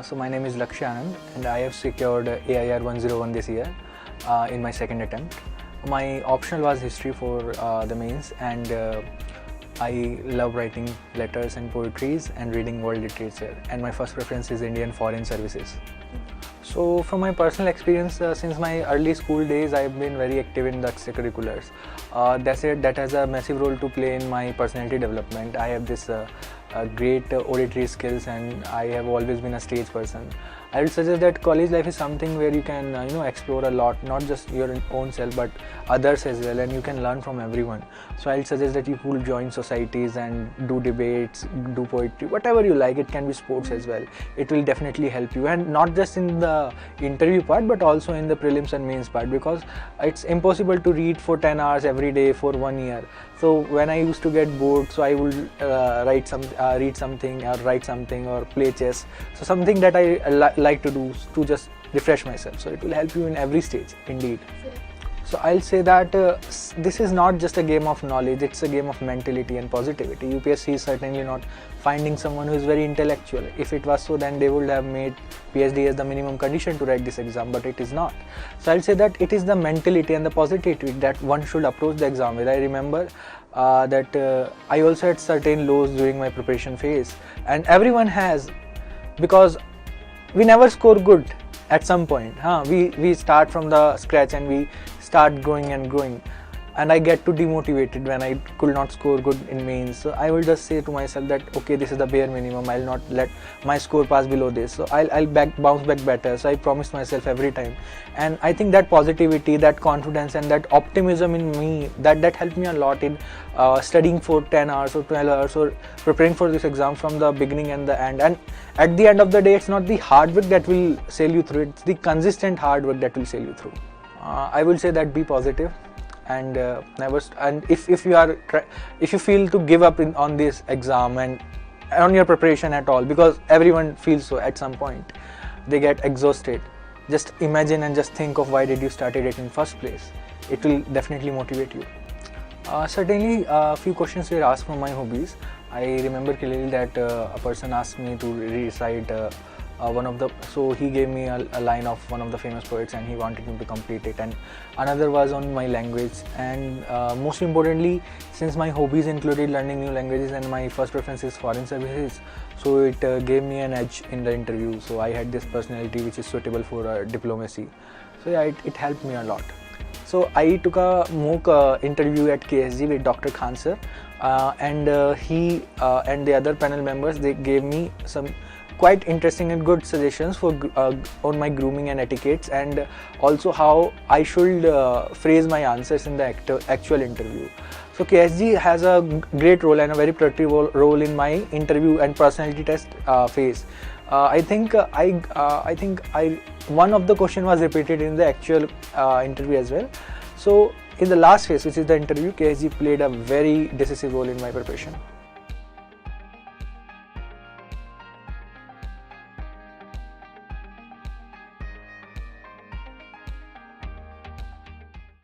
So my name is Lakshay Anand and I have secured AIR 101 this year in my second attempt. My optional was history for the mains, and I love writing letters and poetries and reading world literature, and my first preference is Indian foreign services. So from my personal experience, since my early school days, I have been very active in the extracurriculars. That has a massive role to play in my personality development. I have this great auditory skills, and I have always been a stage person. I would suggest that college life is something where you can explore a lot, not just your own self but others as well, and you can learn from everyone. So I would suggest that you could join societies and do debates, do poetry, whatever you like. It can be sports as well. It will definitely help you, and not just in the interview part but also in the prelims and mains part, because it's impossible to read for 10 hours every day for 1 year. So when I used to get bored, so I would read something or write something or play chess. So something that I like to do to just refresh myself. So it will help you in every stage, indeed. So I'll say that this is not just a game of knowledge, it's a game of mentality and positivity. UPSC is certainly not finding someone who is very intellectual. If it was so, then they would have made PhD as the minimum condition to write this exam, but it is not. So I'll say that it is the mentality and the positivity that one should approach the exam with. I remember that I also had certain lows during my preparation phase, and everyone has, because we never score good at some point. We start from the scratch and we start growing and growing, and I get too demotivated when I could not score good in mains. So I will just say to myself that okay, this is the bare minimum, I'll not let my score pass below this, so I'll bounce back better. So I promised myself every time, and I think that positivity, that confidence and that optimism in me, that helped me a lot in studying for 10 hours or 12 hours or preparing for this exam from the beginning and the end. And at the end of the day, it's not the hard work that will sail you through, it's the consistent hard work that will sail you through. I will say that be positive, and never. And if you feel to give up on this exam and on your preparation at all, because everyone feels so at some point, they get exhausted. Just imagine and just think of why did you started it in first place. It will definitely motivate you. Certainly, a few questions were asked from my hobbies. I remember clearly that a person asked me to recite so he gave me a line of one of the famous poets and he wanted me to complete it, and another was on my language, and most importantly, since my hobbies included learning new languages and my first preference is foreign services, so it gave me an edge in the interview. So I had this personality which is suitable for diplomacy. So yeah, it helped me a lot. So I took a mock interview at KSG with Dr. Khan sir, and he and the other panel members, they gave me some quite interesting and good suggestions for on my grooming and etiquettes, and also how I should phrase my answers in the actual interview. So KSG has a great role and a very productive role in my interview and personality test phase. I think one of the question was repeated in the actual interview as well. So in the last phase, which is the interview, KSG played a very decisive role in my preparation.